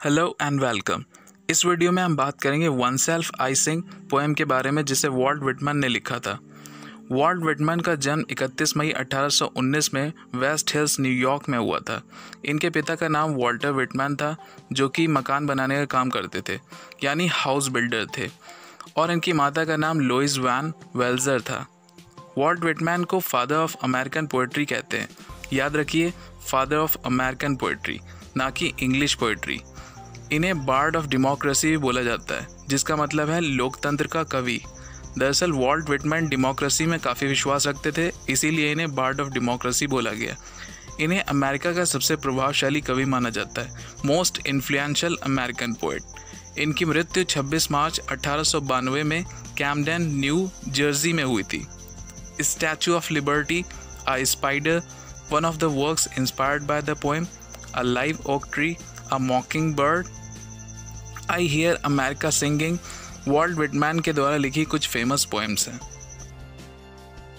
Hello and welcome. इस video में हम बात करेंगे one's self I sing poem के बारे में, जिसे वॉल्ट विटमन ने लिखा था। वॉल्ट विटमन का जन्म 31 मई 1819 में वेस्ट हिल्स, न्यूयॉर्क में हुआ था। इनके पिता का नाम वॉल्टर विटमन था, जो कि मकान बनाने का काम करते थे, यानी हाउस बिल्डर थे, और इनकी माता का नाम लोइस वैन वेल्जर था। वॉल्ट विटमन को फादर ऑफ अमेरिकन पोएट्री कहते हैं। याद रखिए, फादर ऑफ अमेरिकन पोएट्री, ना कि इंग्लिश पोएट्री। इन्हें बार्ड ऑफ डेमोक्रेसी भी बोला जाता है, जिसका मतलब है लोकतंत्र का कवि। दरअसल वॉल्ट विटमन डेमोक्रेसी में काफ़ी विश्वास रखते थे, इसीलिए इन्हें बार्ड ऑफ डेमोक्रेसी बोला गया। इन्हें अमेरिका का सबसे प्रभावशाली कवि माना जाता है, मोस्ट इन्फ्लुएंशियल अमेरिकन पोएट। इनकी मृत्यु 26 मार्च 1892 में कैमडेन, न्यू जर्सी में हुई थी। Statue of Liberty, a spider, one of the works inspired by the poem, a live oak tree, a mocking bird, I hear America singing, Walt Whitman के द्वारा लिखी कुछ फेमस पोएम्स हैं।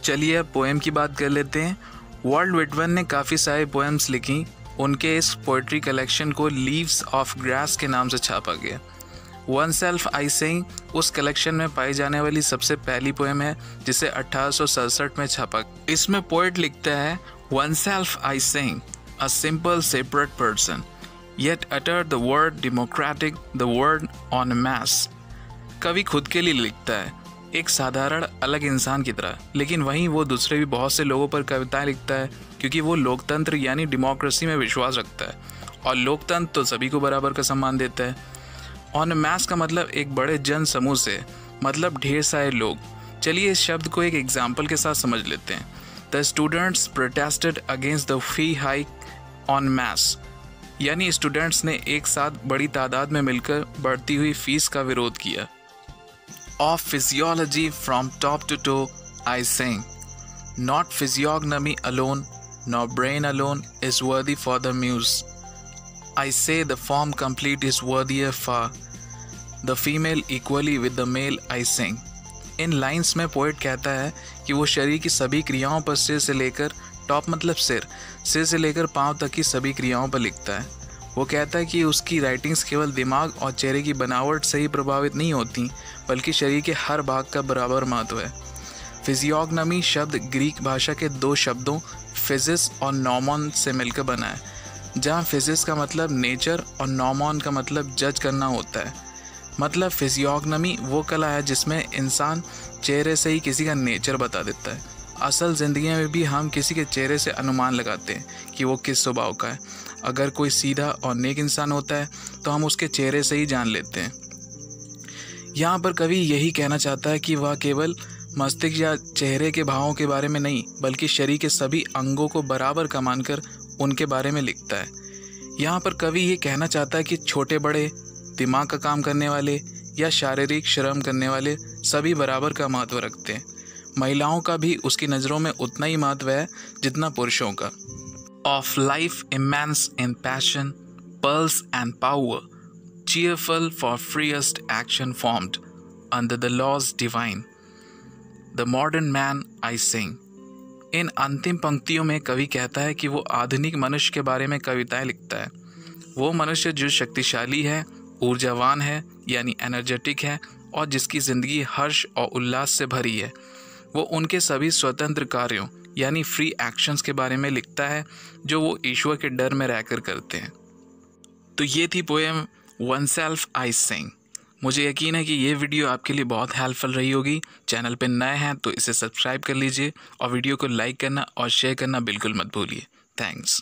चलिए अब पोएम की बात कर लेते हैं। वॉल्ट विटमन ने काफ़ी सारे पोएम्स लिखी। उनके इस पोएट्री कलेक्शन को लीव्स ऑफ ग्रास के नाम से छापा गया। वन सेल्फ आई सिंग उस कलेक्शन में पाई जाने वाली सबसे पहली पोएम है, जिसे 1867 में छापा। इसमें पोएट लिखता है, one self I sing, a simple separate person, yet utter the word democratic, the word on a mass। कवि खुद के लिए लिखता है, एक साधारण अलग इंसान की तरह, लेकिन वहीं वो दूसरे भी बहुत से लोगों पर कविताएं लिखता है, क्योंकि वो लोकतंत्र यानी डेमोक्रेसी में विश्वास रखता है, और लोकतंत्र तो सभी को बराबर का सम्मान देता है। ऑन अ मैस का मतलब एक बड़े जन समूह से, मतलब ढेर सारे लोग। चलिए इस शब्द को एक एग्जाम्पल के साथ समझ लेते हैं। The students protested against the fee hike on mess, यानी स्टूडेंट्स ने एक साथ बड़ी तादाद में मिलकर बढ़ती हुई फीस का विरोध किया। Of physiology from top to toe I sing, not physiognomy alone not brain alone is worthy for the muse, I say the form complete is worthier for the female equally with the male I sing. इन lines में poet कहता है कि वो शरीर की सभी क्रियाओं पर सिर से लेकर, टॉप मतलब सिर से लेकर पांव तक की सभी क्रियाओं पर लिखता है। वो कहता है कि उसकी राइटिंग्स केवल दिमाग और चेहरे की बनावट से ही प्रभावित नहीं होती, बल्कि शरीर के हर भाग का बराबर महत्व है। फिजियोग्नमी शब्द ग्रीक भाषा के दो शब्दों फिजिस और नॉमन से मिलकर बना है, जहाँ फिजिस का मतलब नेचर और नॉमन का मतलब जज करना होता है। मतलब फिजियोग्नमी वो कला है जिसमें इंसान चेहरे से ही किसी का नेचर बता देता है। असल ज़िंदगी में भी हम किसी के चेहरे से अनुमान लगाते हैं कि वो किस स्वभाव का है। अगर कोई सीधा और नेक इंसान होता है तो हम उसके चेहरे से ही जान लेते हैं। यहाँ पर कवि यही कहना चाहता है कि वह केवल मस्तिष्क या चेहरे के भावों के बारे में नहीं, बल्कि शरीर के सभी अंगों को बराबर का मानकर उनके बारे में लिखता है। यहाँ पर कवि ये कहना चाहता है कि छोटे बड़े, दिमाग का काम करने वाले या शारीरिक श्रम करने वाले सभी बराबर का महत्व रखते हैं। महिलाओं का भी उसकी नज़रों में उतना ही महत्व है जितना पुरुषों का। Of life immense in passion, pulse and power, cheerful for freest action formed under the laws divine, the modern man I sing। इन अंतिम पंक्तियों में कवि कहता है कि वो आधुनिक मनुष्य के बारे में कविताएं लिखता है। वो मनुष्य जो शक्तिशाली है, ऊर्जावान है यानी एनर्जेटिक है, और जिसकी ज़िंदगी हर्ष और उल्लास से भरी है। वो उनके सभी स्वतंत्र कार्यों यानी फ्री एक्शंस के बारे में लिखता है, जो वो ईश्वर के डर में रहकर करते हैं। तो ये थी पोएम वन सेल्फ आई सिंग। मुझे यकीन है कि ये वीडियो आपके लिए बहुत हेल्पफुल रही होगी। चैनल पर नए हैं तो इसे सब्सक्राइब कर लीजिए, और वीडियो को लाइक करना और शेयर करना बिल्कुल मत भूलिए। थैंक्स।